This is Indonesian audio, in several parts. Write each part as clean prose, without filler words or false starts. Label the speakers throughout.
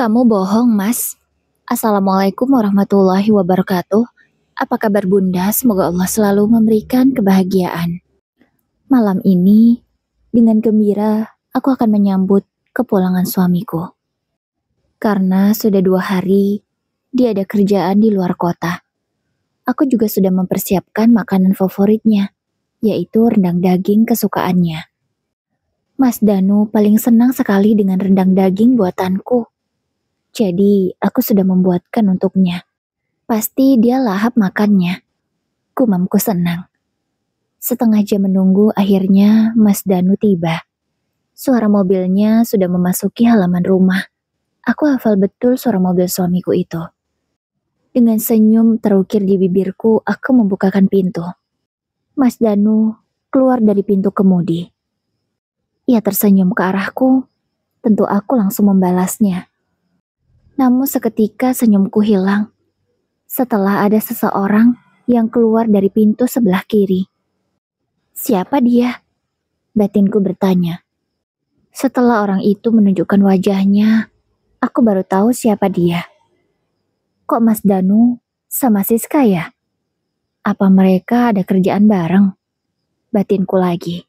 Speaker 1: Kamu bohong, Mas. Assalamualaikum warahmatullahi wabarakatuh. Apa kabar Bunda? Semoga Allah selalu memberikan kebahagiaan. Malam ini, dengan gembira, aku akan menyambut kepulangan suamiku. Karena sudah 2 hari, dia ada kerjaan di luar kota. Aku juga sudah mempersiapkan makanan favoritnya, yaitu rendang daging kesukaannya. Mas Danu paling senang sekali dengan rendang daging buatanku. Jadi, aku sudah membuatkan untuknya. Pasti dia lahap makannya. Gumamku senang. Setengah jam menunggu, akhirnya Mas Danu tiba. Suara mobilnya sudah memasuki halaman rumah. Aku hafal betul suara mobil suamiku itu. Dengan senyum terukir di bibirku, aku membukakan pintu. Mas Danu keluar dari pintu kemudi. Ia tersenyum ke arahku. Tentu aku langsung membalasnya. Namun seketika senyumku hilang. Setelah ada seseorang yang keluar dari pintu sebelah kiri. Siapa dia? Batinku bertanya. Setelah orang itu menunjukkan wajahnya, aku baru tahu siapa dia. Kok Mas Danu sama Siska ya? Apa mereka ada kerjaan bareng? Batinku lagi.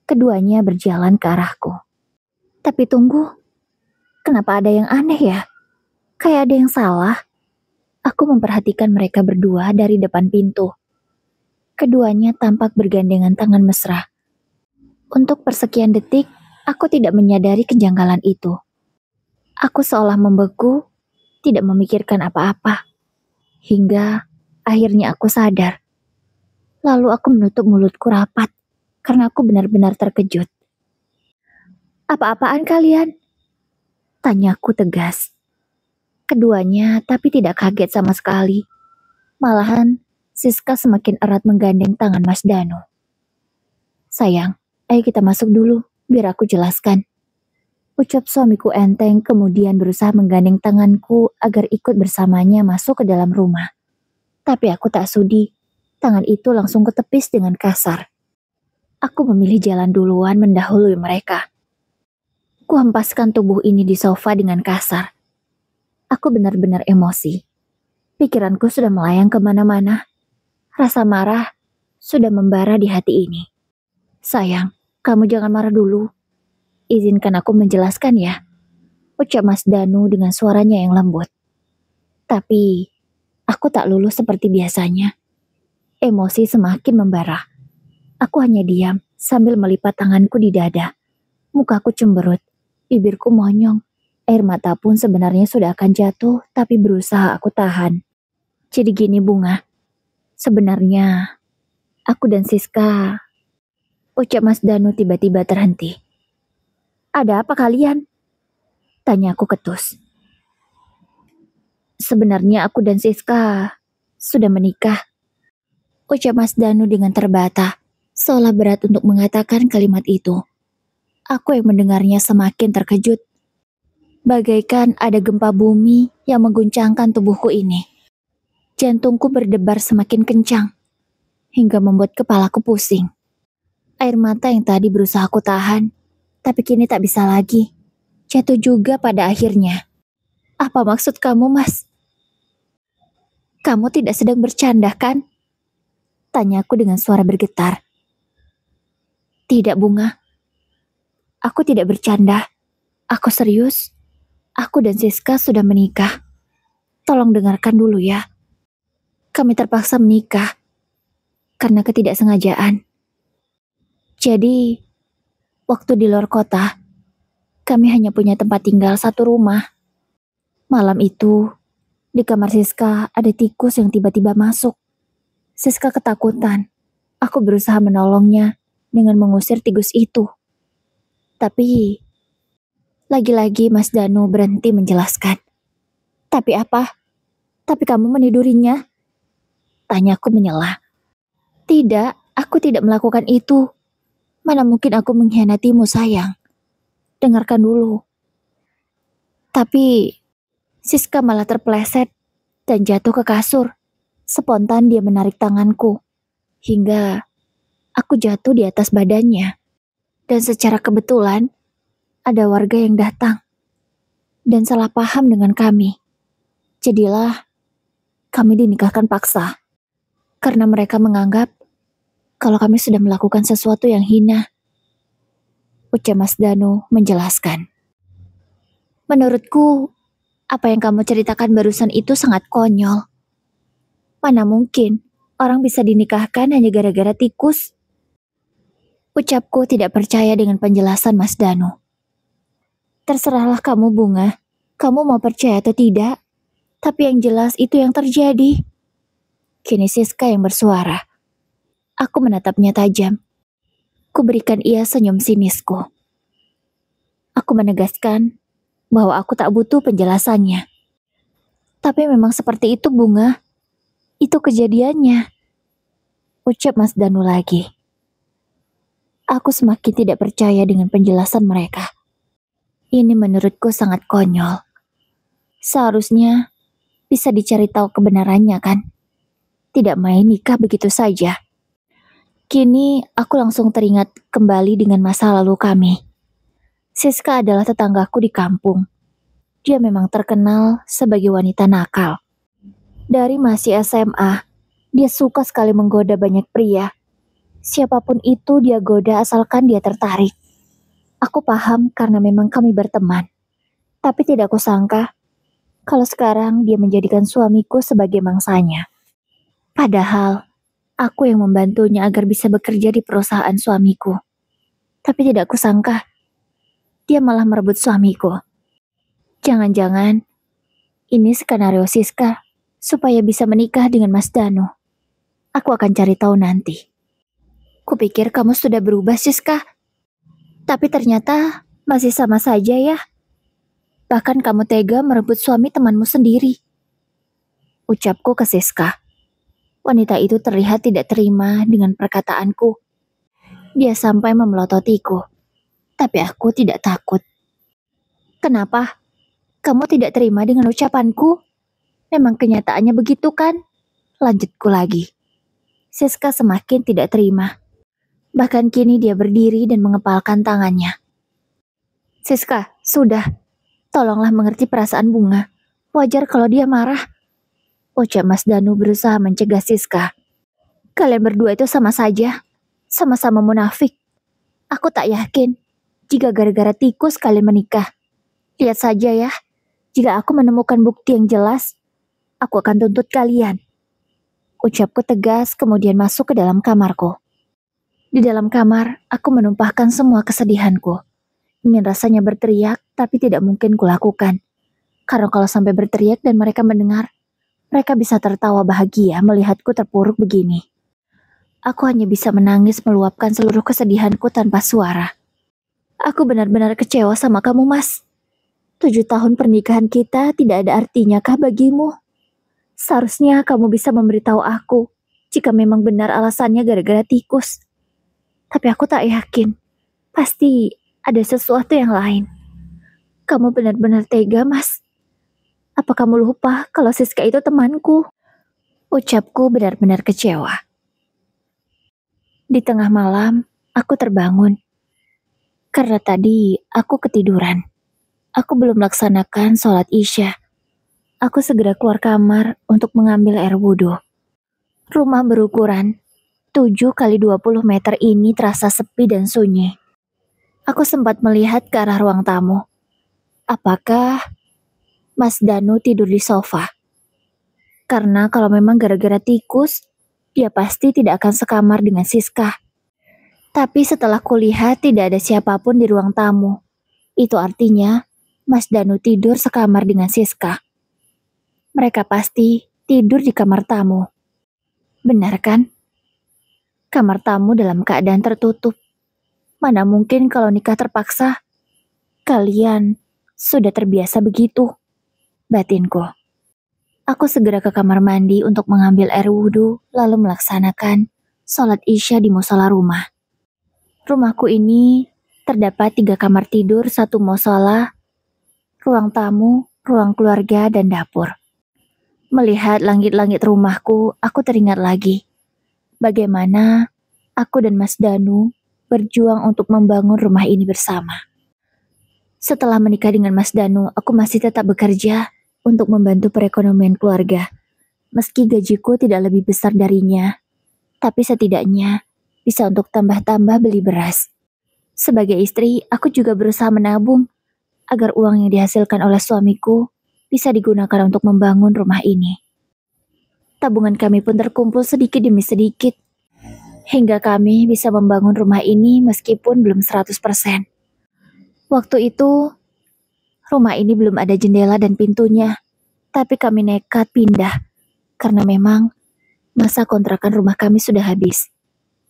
Speaker 1: Keduanya berjalan ke arahku. Tapi tunggu, kenapa ada yang aneh ya? Kayak ada yang salah. Aku memperhatikan mereka berdua dari depan pintu. Keduanya tampak bergandengan tangan mesra. Untuk persekian detik, aku tidak menyadari kejanggalan itu. Aku seolah membeku, tidak memikirkan apa-apa. Hingga akhirnya aku sadar. Lalu aku menutup mulutku rapat, karena aku benar-benar terkejut. Apa-apaan kalian? Tanyaku tegas. Keduanya tapi tidak kaget sama sekali. Malahan, Siska semakin erat menggandeng tangan Mas Danu. Sayang, ayo kita masuk dulu, biar aku jelaskan. Ucap suamiku enteng kemudian berusaha menggandeng tanganku agar ikut bersamanya masuk ke dalam rumah. Tapi aku tak sudi, tangan itu langsung ketepis dengan kasar. Aku memilih jalan duluan mendahului mereka. Kuhempaskan tubuh ini di sofa dengan kasar. Aku benar-benar emosi. Pikiranku sudah melayang kemana-mana. Rasa marah sudah membara di hati ini. Sayang, kamu jangan marah dulu. Izinkan aku menjelaskan ya. Ucap Mas Danu dengan suaranya yang lembut. Tapi, aku tak luluh seperti biasanya. Emosi semakin membara. Aku hanya diam sambil melipat tanganku di dada. Mukaku cemberut, bibirku monyong. Air mata pun sebenarnya sudah akan jatuh, tapi berusaha aku tahan. Jadi gini Bunga, sebenarnya aku dan Siska, ucap Mas Danu tiba-tiba terhenti. Ada apa kalian? Tanya aku ketus. Sebenarnya aku dan Siska sudah menikah. Ucap Mas Danu dengan terbata, seolah berat untuk mengatakan kalimat itu. Aku yang mendengarnya semakin terkejut. Bagaikan ada gempa bumi yang mengguncangkan tubuhku ini. Jantungku berdebar semakin kencang, hingga membuat kepalaku pusing. Air mata yang tadi berusaha aku tahan, tapi kini tak bisa lagi. Jatuh juga pada akhirnya. Apa maksud kamu, Mas? Kamu tidak sedang bercanda, kan? Tanyaku dengan suara bergetar. Tidak, Bunga. Aku tidak bercanda. Aku serius. Aku dan Siska sudah menikah. Tolong dengarkan dulu ya. Kami terpaksa menikah karena ketidaksengajaan. Jadi, waktu di luar kota, kami hanya punya tempat tinggal satu rumah. Malam itu, di kamar Siska ada tikus yang tiba-tiba masuk. Siska ketakutan. Aku berusaha menolongnya dengan mengusir tikus itu. Tapi, lagi-lagi Mas Danu berhenti menjelaskan. Tapi apa? Tapi kamu menidurinya? Tanyaku menyela. Tidak, aku tidak melakukan itu. Mana mungkin aku mengkhianatimu, sayang. Dengarkan dulu. Tapi, Siska malah terpeleset dan jatuh ke kasur. Spontan dia menarik tanganku. Hingga aku jatuh di atas badannya. Dan secara kebetulan, ada warga yang datang. dan salah paham dengan kami. Jadilah kami dinikahkan paksa karena mereka menganggap kalau kami sudah melakukan sesuatu yang hina. Ucap Mas Danu menjelaskan. Menurutku, apa yang kamu ceritakan barusan itu sangat konyol. Mana mungkin orang bisa dinikahkan hanya gara-gara tikus? Ucapku tidak percaya dengan penjelasan Mas Danu. Terserahlah kamu, Bunga. Kamu mau percaya atau tidak? Tapi yang jelas itu yang terjadi. Kini Siska yang bersuara. Aku menatapnya tajam. Kuberikan ia senyum sinisku. Aku menegaskan bahwa aku tak butuh penjelasannya. Tapi memang seperti itu, Bunga. Itu kejadiannya. Ucap Mas Danu lagi. Aku semakin tidak percaya dengan penjelasan mereka. Ini menurutku sangat konyol. Seharusnya bisa dicari tahu kebenarannya, kan? Tidak main nikah begitu saja. Kini aku langsung teringat kembali dengan masa lalu kami. Siska adalah tetanggaku di kampung. Dia memang terkenal sebagai wanita nakal. Dari masih SMA, dia suka sekali menggoda banyak pria. Siapapun itu dia goda asalkan dia tertarik. Aku paham karena memang kami berteman. Tapi tidak kusangka kalau sekarang dia menjadikan suamiku sebagai mangsanya. Padahal aku yang membantunya agar bisa bekerja di perusahaan suamiku. Tapi tidak kusangka dia malah merebut suamiku. Jangan-jangan ini skenario Siska supaya bisa menikah dengan Mas Danu. Aku akan cari tahu nanti. Kupikir kamu sudah berubah, Siska. Tapi ternyata masih sama saja ya. Bahkan kamu tega merebut suami temanmu sendiri. Ucapku ke Siska. Wanita itu terlihat tidak terima dengan perkataanku. Dia sampai memelototiku. Tapi aku tidak takut. Kenapa? Kamu tidak terima dengan ucapanku? Memang kenyataannya begitu kan? Lanjutku lagi. Siska semakin tidak terima. Bahkan kini dia berdiri dan mengepalkan tangannya. Siska, sudah. Tolonglah mengerti perasaan Bunga. Wajar kalau dia marah. Ucap Mas Danu berusaha mencegah Siska. Kalian berdua itu sama saja. Sama-sama munafik. Aku tak yakin jika gara-gara tikus kalian menikah. Lihat saja ya. Jika aku menemukan bukti yang jelas, aku akan tuntut kalian. Ucapku tegas kemudian masuk ke dalam kamarku. Di dalam kamar, aku menumpahkan semua kesedihanku. Ingin rasanya berteriak, tapi tidak mungkin kulakukan. Karena kalau sampai berteriak dan mereka mendengar, mereka bisa tertawa bahagia melihatku terpuruk begini. Aku hanya bisa menangis meluapkan seluruh kesedihanku tanpa suara. Aku benar-benar kecewa sama kamu, Mas. 7 tahun pernikahan kita tidak ada artinya kah bagimu? Seharusnya kamu bisa memberitahu aku jika memang benar alasannya gara-gara tikus. Tapi aku tak yakin. Pasti ada sesuatu yang lain. Kamu benar-benar tega, Mas. Apa kamu lupa kalau Siska itu temanku? Ucapku benar-benar kecewa. Di tengah malam, aku terbangun. Karena tadi aku ketiduran. Aku belum melaksanakan sholat Isya. Aku segera keluar kamar untuk mengambil air wudhu. Rumah berukuran 7 kali 20 meter ini terasa sepi dan sunyi. Aku sempat melihat ke arah ruang tamu. Apakah Mas Danu tidur di sofa? Karena kalau memang gara-gara tikus, dia pasti tidak akan sekamar dengan Siska. Tapi setelah kulihat tidak ada siapapun di ruang tamu. Itu artinya Mas Danu tidur sekamar dengan Siska. Mereka pasti tidur di kamar tamu. Benar kan? Kamar tamu dalam keadaan tertutup. Mana mungkin kalau nikah terpaksa? Kalian sudah terbiasa begitu, batinku. Aku segera ke kamar mandi untuk mengambil air wudhu, lalu melaksanakan sholat Isya di musola rumah. Rumahku ini terdapat 3 kamar tidur, 1 musola, ruang tamu, ruang keluarga, dan dapur. Melihat langit-langit rumahku, aku teringat lagi bagaimana aku dan Mas Danu berjuang untuk membangun rumah ini bersama. Setelah menikah dengan Mas Danu, aku masih tetap bekerja untuk membantu perekonomian keluarga. Meski gajiku tidak lebih besar darinya, tapi setidaknya bisa untuk tambah-tambah beli beras. Sebagai istri, aku juga berusaha menabung agar uang yang dihasilkan oleh suamiku bisa digunakan untuk membangun rumah ini. Tabungan kami pun terkumpul sedikit demi sedikit, hingga kami bisa membangun rumah ini meskipun belum 100%. Waktu itu, rumah ini belum ada jendela dan pintunya, tapi kami nekat pindah karena memang masa kontrakan rumah kami sudah habis.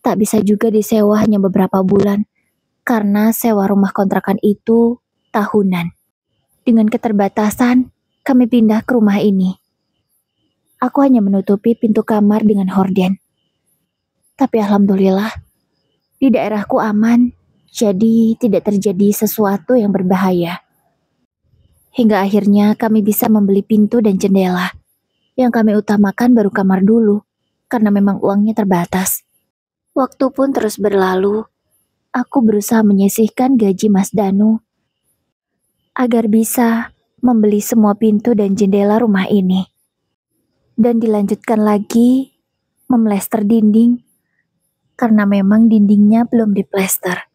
Speaker 1: Tak bisa juga disewa hanya beberapa bulan, karena sewa rumah kontrakan itu tahunan. Dengan keterbatasan, kami pindah ke rumah ini. Aku hanya menutupi pintu kamar dengan horden. Tapi alhamdulillah, di daerahku aman, jadi tidak terjadi sesuatu yang berbahaya. Hingga akhirnya kami bisa membeli pintu dan jendela. Yang kami utamakan baru kamar dulu, karena memang uangnya terbatas. Waktu pun terus berlalu, aku berusaha menyisihkan gaji Mas Danu agar bisa membeli semua pintu dan jendela rumah ini. Dan dilanjutkan lagi memplester dinding, karena memang dindingnya belum diplester.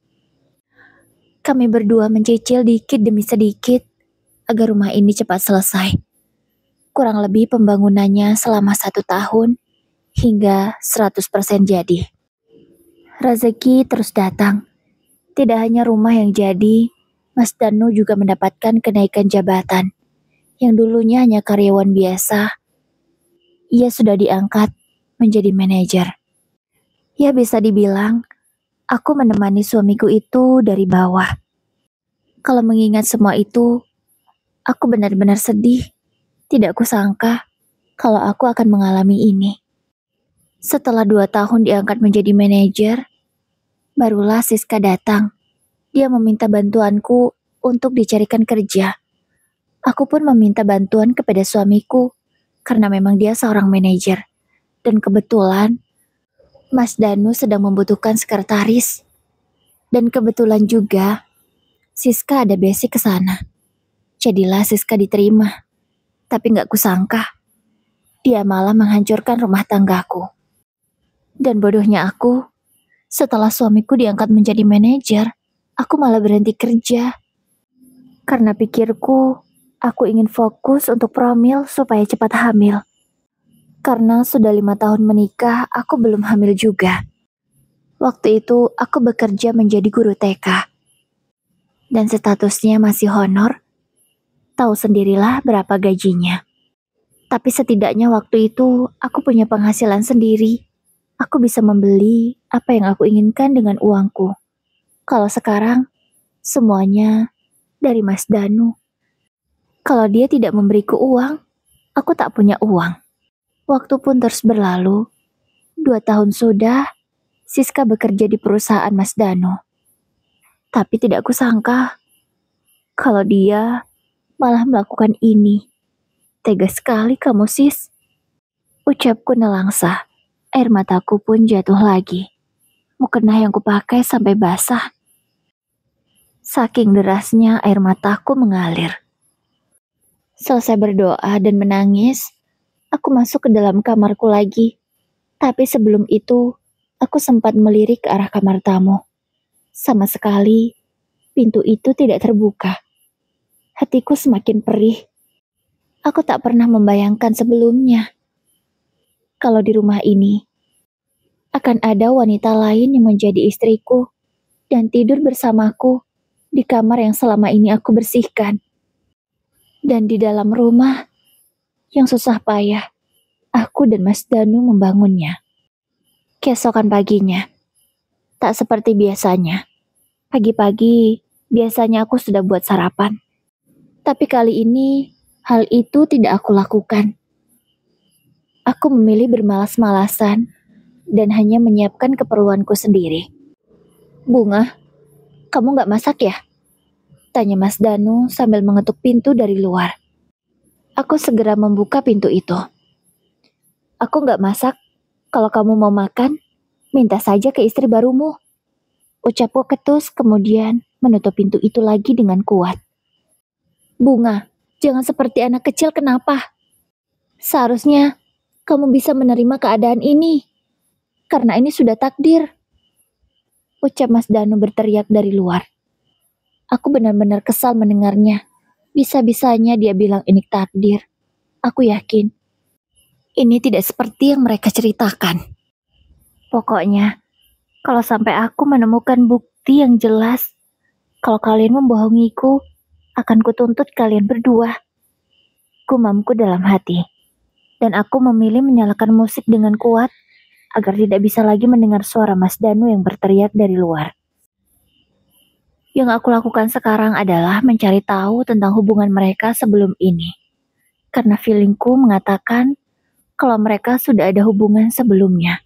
Speaker 1: Kami berdua mencicil dikit demi sedikit agar rumah ini cepat selesai. Kurang lebih pembangunannya selama 1 tahun hingga 100% jadi. Rezeki terus datang. Tidak hanya rumah yang jadi, Mas Danu juga mendapatkan kenaikan jabatan. Yang dulunya hanya karyawan biasa, ia sudah diangkat menjadi manajer. Ya bisa dibilang, aku menemani suamiku itu dari bawah. Kalau mengingat semua itu, aku benar-benar sedih. Tidak kusangka kalau aku akan mengalami ini. Setelah 2 tahun diangkat menjadi manajer, barulah Siska datang. Dia meminta bantuanku untuk dicarikan kerja. Aku pun meminta bantuan kepada suamiku, karena memang dia seorang manajer. Dan kebetulan, Mas Danu sedang membutuhkan sekretaris. Dan kebetulan juga, Siska ada basic ke sana. Jadilah Siska diterima. Tapi gak kusangka, dia malah menghancurkan rumah tanggaku. Dan bodohnya aku, setelah suamiku diangkat menjadi manajer, aku malah berhenti kerja. Karena pikirku, aku ingin fokus untuk promil supaya cepat hamil. Karena sudah 5 tahun menikah, aku belum hamil juga. Waktu itu, aku bekerja menjadi guru TK. Dan statusnya masih honor. Tahu sendirilah berapa gajinya. Tapi setidaknya waktu itu, aku punya penghasilan sendiri. Aku bisa membeli apa yang aku inginkan dengan uangku. Kalau sekarang, semuanya dari Mas Danu. Kalau dia tidak memberiku uang, aku tak punya uang. Waktu pun terus berlalu. 2 tahun sudah, Siska bekerja di perusahaan Mas Danu. Tapi tidak kusangka kalau dia malah melakukan ini. Tega sekali kamu, Sis. Ucapku nelangsa. Air mataku pun jatuh lagi. Mukena yang kupakai sampai basah. Saking derasnya air mataku mengalir. Selesai berdoa dan menangis, aku masuk ke dalam kamarku lagi. Tapi sebelum itu, aku sempat melirik ke arah kamar tamu. Sama sekali, pintu itu tidak terbuka. Hatiku semakin perih. Aku tak pernah membayangkan sebelumnya. Kalau di rumah ini, akan ada wanita lain yang menjadi istriku dan tidur bersamaku di kamar yang selama ini aku bersihkan. Dan di dalam rumah yang susah payah, aku dan Mas Danu membangunnya. Keesokan paginya, tak seperti biasanya. Pagi-pagi, biasanya aku sudah buat sarapan. Tapi kali ini, hal itu tidak aku lakukan. Aku memilih bermalas-malasan dan hanya menyiapkan keperluanku sendiri. Bunga, kamu gak masak ya? Tanya Mas Danu sambil mengetuk pintu dari luar. Aku segera membuka pintu itu. Aku gak masak. Kalau kamu mau makan, minta saja ke istri barumu. Ucapku ketus kemudian menutup pintu itu lagi dengan kuat. Bunga, jangan seperti anak kecil, kenapa? Seharusnya kamu bisa menerima keadaan ini, karena ini sudah takdir, ucap Mas Danu berteriak dari luar. Aku benar-benar kesal mendengarnya. Bisa-bisanya dia bilang ini takdir. Aku yakin ini tidak seperti yang mereka ceritakan. Pokoknya, kalau sampai aku menemukan bukti yang jelas, kalau kalian membohongiku, akan kutuntut kalian berdua. Gumamku dalam hati. Dan aku memilih menyalakan musik dengan kuat, agar tidak bisa lagi mendengar suara Mas Danu yang berteriak dari luar. Yang aku lakukan sekarang adalah mencari tahu tentang hubungan mereka sebelum ini. Karena feelingku mengatakan kalau mereka sudah ada hubungan sebelumnya.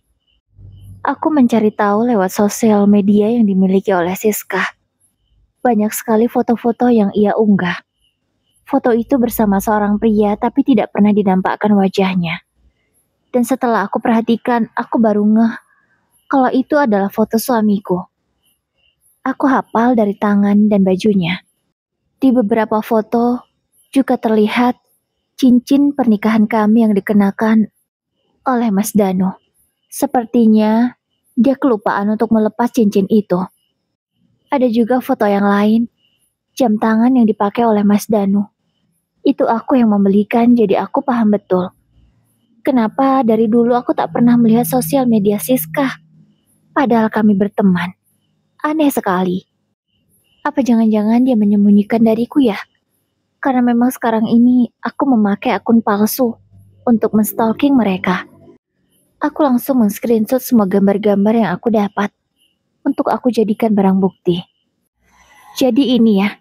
Speaker 1: Aku mencari tahu lewat sosial media yang dimiliki oleh Siska. Banyak sekali foto-foto yang ia unggah. Foto itu bersama seorang pria tapi tidak pernah dinampakkan wajahnya. Dan setelah aku perhatikan, aku baru ngeh kalau itu adalah foto suamiku. Aku hafal dari tangan dan bajunya. Di beberapa foto juga terlihat cincin pernikahan kami yang dikenakan oleh Mas Danu. Sepertinya dia kelupaan untuk melepas cincin itu. Ada juga foto yang lain, jam tangan yang dipakai oleh Mas Danu. Itu aku yang membelikan, jadi aku paham betul. Kenapa dari dulu aku tak pernah melihat sosial media Siska, padahal kami berteman. Aneh sekali. Apa jangan-jangan dia menyembunyikan dariku ya? Karena memang sekarang ini aku memakai akun palsu untuk menstalking mereka. Aku langsung men-screenshot semua gambar-gambar yang aku dapat untuk aku jadikan barang bukti. Jadi ini ya,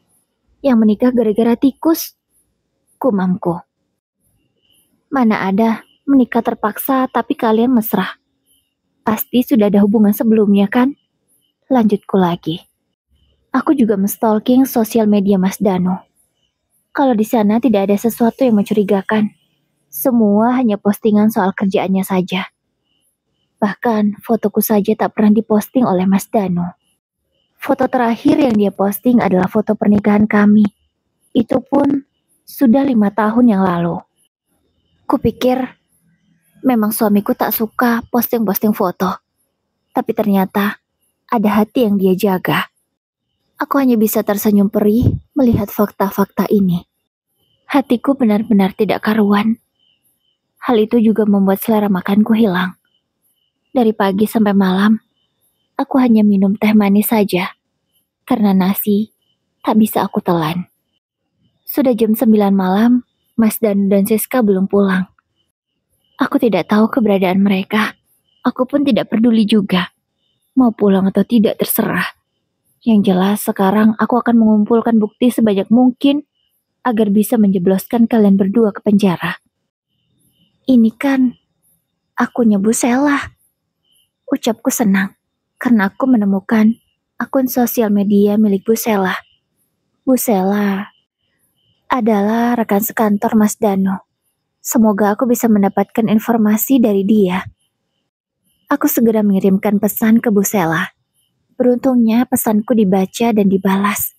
Speaker 1: yang menikah gara-gara tikus, gumamku. Mana ada menikah terpaksa tapi kalian mesra. Pasti sudah ada hubungan sebelumnya kan? Lanjutku lagi. Aku juga menstalking sosial media Mas Danu. Kalau di sana tidak ada sesuatu yang mencurigakan. Semua hanya postingan soal kerjaannya saja. Bahkan fotoku saja tak pernah diposting oleh Mas Danu. Foto terakhir yang dia posting adalah foto pernikahan kami. Itu pun sudah 5 tahun yang lalu. Kupikir memang suamiku tak suka posting-posting foto. Tapi ternyata ada hati yang dia jaga. Aku hanya bisa tersenyum perih melihat fakta-fakta ini. Hatiku benar-benar tidak karuan. Hal itu juga membuat selera makanku hilang. Dari pagi sampai malam, aku hanya minum teh manis saja. Karena nasi tak bisa aku telan. Sudah jam 9 malam, Mas Danu dan Siska belum pulang. Aku tidak tahu keberadaan mereka. Aku pun tidak peduli juga. Mau pulang atau tidak terserah. Yang jelas sekarang aku akan mengumpulkan bukti sebanyak mungkin agar bisa menjebloskan kalian berdua ke penjara. Ini kan akunnya Bu Sela. Ucapku senang karena aku menemukan akun sosial media milik Bu Sela. Bu Sela adalah rekan sekantor Mas Danu. Semoga aku bisa mendapatkan informasi dari dia. Aku segera mengirimkan pesan ke Bu Sela. Beruntungnya pesanku dibaca dan dibalas.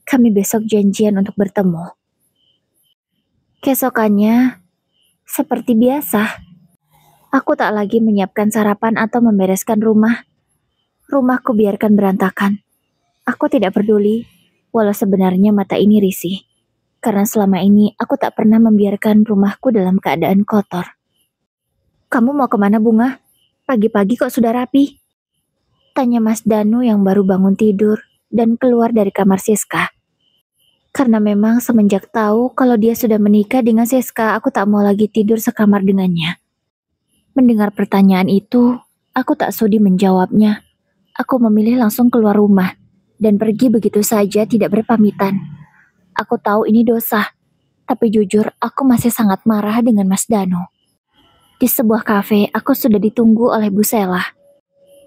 Speaker 1: Kami besok janjian untuk bertemu. Keesokannya, seperti biasa, aku tak lagi menyiapkan sarapan atau membereskan rumah. Rumahku biarkan berantakan. Aku tidak peduli, walau sebenarnya mata ini risih. Karena selama ini aku tak pernah membiarkan rumahku dalam keadaan kotor. Kamu mau kemana, Bunga? Pagi-pagi kok sudah rapi? Tanya Mas Danu yang baru bangun tidur dan keluar dari kamar Siska. Karena memang semenjak tahu kalau dia sudah menikah dengan Siska, aku tak mau lagi tidur sekamar dengannya. Mendengar pertanyaan itu, aku tak sudi menjawabnya. Aku memilih langsung keluar rumah dan pergi begitu saja tidak berpamitan. Aku tahu ini dosa, tapi jujur aku masih sangat marah dengan Mas Danu. Di sebuah kafe, aku sudah ditunggu oleh Bu Sela.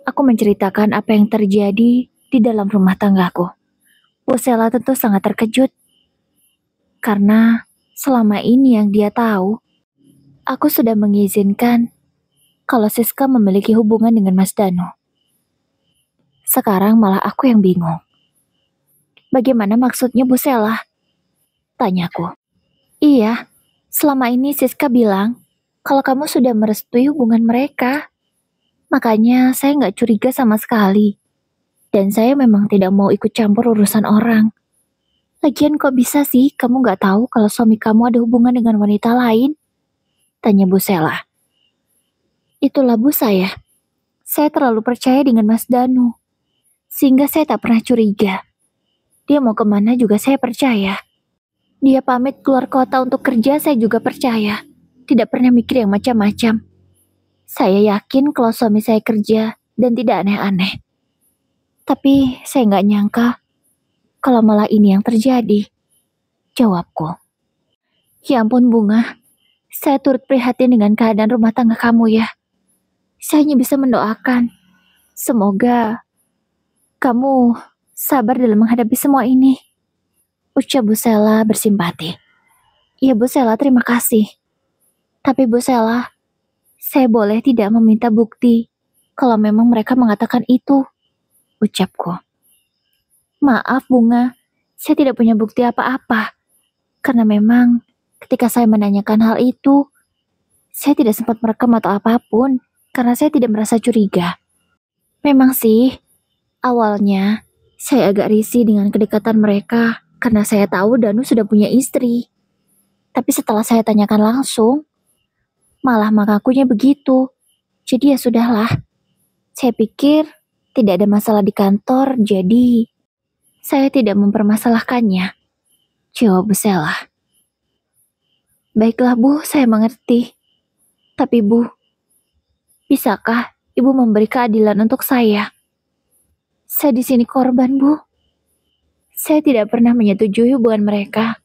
Speaker 1: Aku menceritakan apa yang terjadi di dalam rumah tanggaku. Bu Sela tentu sangat terkejut. Karena selama ini yang dia tahu, aku sudah mengizinkan kalau Siska memiliki hubungan dengan Mas Danu. Sekarang malah aku yang bingung. Bagaimana maksudnya Bu Sela? Tanyaku. Iya, selama ini Siska bilang kalau kamu sudah merestui hubungan mereka. Makanya saya nggak curiga sama sekali. Dan saya memang tidak mau ikut campur urusan orang. Lagian kok bisa sih kamu nggak tahu kalau suami kamu ada hubungan dengan wanita lain? Tanya Bu Sela. Itulah Bu saya. Saya terlalu percaya dengan Mas Danu. Sehingga saya tak pernah curiga. Dia mau kemana juga saya percaya. Dia pamit keluar kota untuk kerja saya juga percaya. Tidak pernah mikir yang macam-macam. Saya yakin kalau suami saya kerja dan tidak aneh-aneh. Tapi saya nggak nyangka kalau malah ini yang terjadi. Jawabku. Ya ampun Bunga, saya turut prihatin dengan keadaan rumah tangga kamu ya. Saya hanya bisa mendoakan. Semoga kamu sabar dalam menghadapi semua ini. Ucap Bu Sela bersimpati. Ya Bu Sela, terima kasih. Tapi Bu Sela, saya boleh tidak meminta bukti kalau memang mereka mengatakan itu? Ucapku. Maaf Bunga, saya tidak punya bukti apa-apa. Karena memang ketika saya menanyakan hal itu, saya tidak sempat merekam atau apapun karena saya tidak merasa curiga. Memang sih, awalnya saya agak risih dengan kedekatan mereka karena saya tahu Danu sudah punya istri. Tapi setelah saya tanyakan langsung, malah mengakunya begitu. Jadi ya sudahlah. Saya pikir tidak ada masalah di kantor, jadi saya tidak mempermasalahkannya. Jawab Bu Sela. Baiklah Bu, saya mengerti. Tapi Bu, bisakah Ibu memberi keadilan untuk saya? Saya di sini korban, Bu. Saya tidak pernah menyetujui hubungan mereka.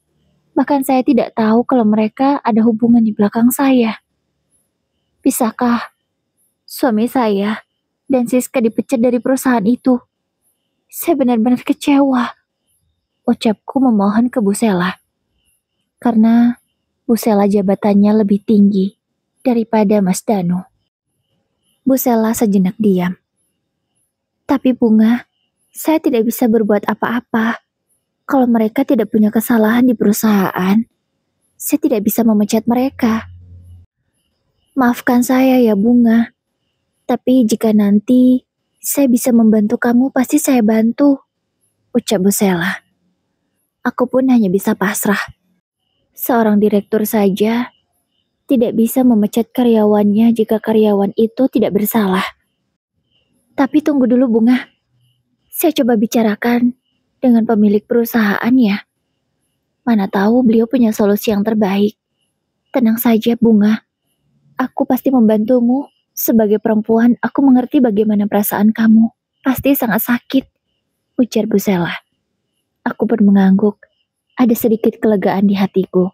Speaker 1: Bahkan saya tidak tahu kalau mereka ada hubungan di belakang saya. Bisakah suami saya dan Siska dipecat dari perusahaan itu? Saya benar-benar kecewa. Ucapku memohon ke Bu Sela. Karena Bu Sela jabatannya lebih tinggi daripada Mas Danu. Bu Sela sejenak diam. Tapi Bunga, saya tidak bisa berbuat apa-apa. Kalau mereka tidak punya kesalahan di perusahaan, saya tidak bisa memecat mereka. Maafkan saya ya Bunga, tapi jika nanti saya bisa membantu kamu, pasti saya bantu. Ucap Bu Sela. Aku pun hanya bisa pasrah. Seorang direktur saja tidak bisa memecat karyawannya jika karyawan itu tidak bersalah. Tapi tunggu dulu Bunga. Saya coba bicarakan dengan pemilik perusahaan ya. Mana tahu beliau punya solusi yang terbaik. Tenang saja Bunga. Aku pasti membantumu. Sebagai perempuan, aku mengerti bagaimana perasaan kamu. Pasti sangat sakit. Ujar Bu Sela. Aku pun mengangguk. Ada sedikit kelegaan di hatiku.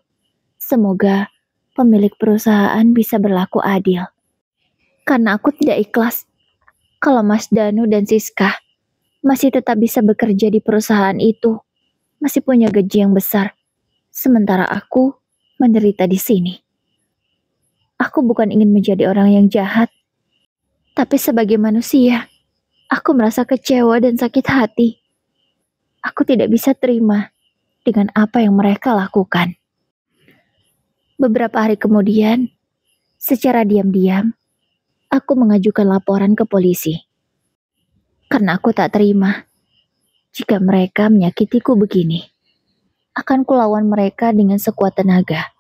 Speaker 1: Semoga pemilik perusahaan bisa berlaku adil. Karena aku tidak ikhlas kalau Mas Danu dan Siska masih tetap bisa bekerja di perusahaan itu, masih punya gaji yang besar, sementara aku menderita di sini. Aku bukan ingin menjadi orang yang jahat, tapi sebagai manusia, aku merasa kecewa dan sakit hati. Aku tidak bisa terima dengan apa yang mereka lakukan. Beberapa hari kemudian, secara diam-diam, aku mengajukan laporan ke polisi. Karena aku tak terima jika mereka menyakitiku begini. Akan kulawan mereka dengan sekuat tenaga.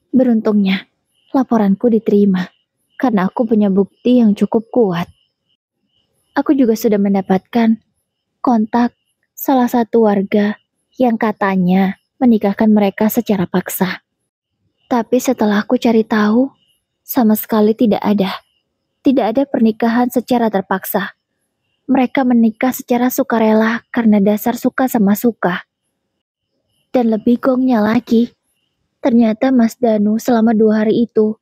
Speaker 1: Beruntungnya, laporanku diterima karena aku punya bukti yang cukup kuat. Aku juga sudah mendapatkan kontak salah satu warga yang katanya menikahkan mereka secara paksa. Tapi setelah aku cari tahu, sama sekali tidak ada. Tidak ada pernikahan secara terpaksa. Mereka menikah secara sukarela karena dasar suka sama suka. Dan lebih gongnya lagi, ternyata Mas Danu selama 2 hari itu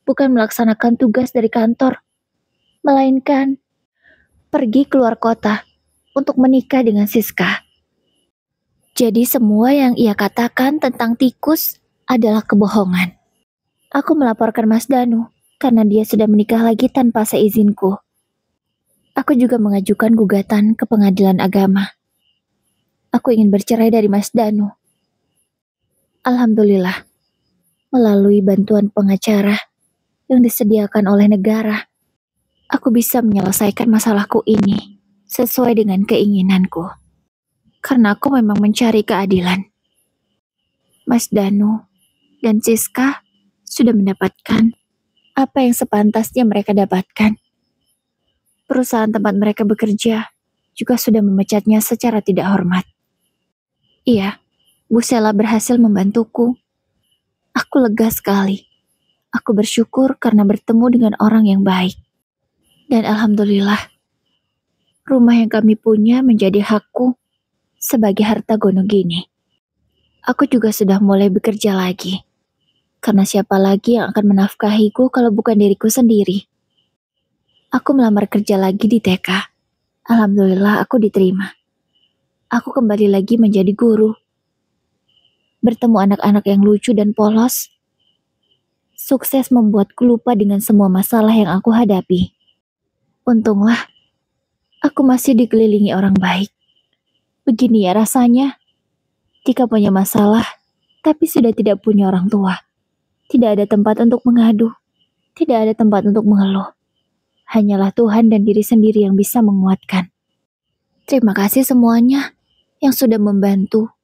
Speaker 1: bukan melaksanakan tugas dari kantor, melainkan pergi keluar kota untuk menikah dengan Siska. Jadi semua yang ia katakan tentang tikus adalah kebohongan. Aku melaporkan Mas Danu karena dia sudah menikah lagi tanpa seizinku. Aku juga mengajukan gugatan ke pengadilan agama. Aku ingin bercerai dari Mas Danu. Alhamdulillah, melalui bantuan pengacara yang disediakan oleh negara, aku bisa menyelesaikan masalahku ini sesuai dengan keinginanku. Karena aku memang mencari keadilan. Mas Danu dan Siska sudah mendapatkan apa yang sepantasnya mereka dapatkan. Perusahaan tempat mereka bekerja juga sudah memecatnya secara tidak hormat. Iya, Bu Sela berhasil membantuku. Aku lega sekali. Aku bersyukur karena bertemu dengan orang yang baik. Dan alhamdulillah, rumah yang kami punya menjadi hakku sebagai harta gono gini. Aku juga sudah mulai bekerja lagi. Karena siapa lagi yang akan menafkahiku kalau bukan diriku sendiri? Aku melamar kerja lagi di TK. Alhamdulillah aku diterima. Aku kembali lagi menjadi guru. Bertemu anak-anak yang lucu dan polos. Sukses membuatku lupa dengan semua masalah yang aku hadapi. Untunglah, aku masih dikelilingi orang baik. Begini ya rasanya, jika punya masalah, tapi sudah tidak punya orang tua. Tidak ada tempat untuk mengadu. Tidak ada tempat untuk mengeluh. Hanyalah Tuhan dan diri sendiri yang bisa menguatkan. Terima kasih semuanya yang sudah membantu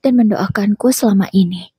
Speaker 1: dan mendoakanku selama ini.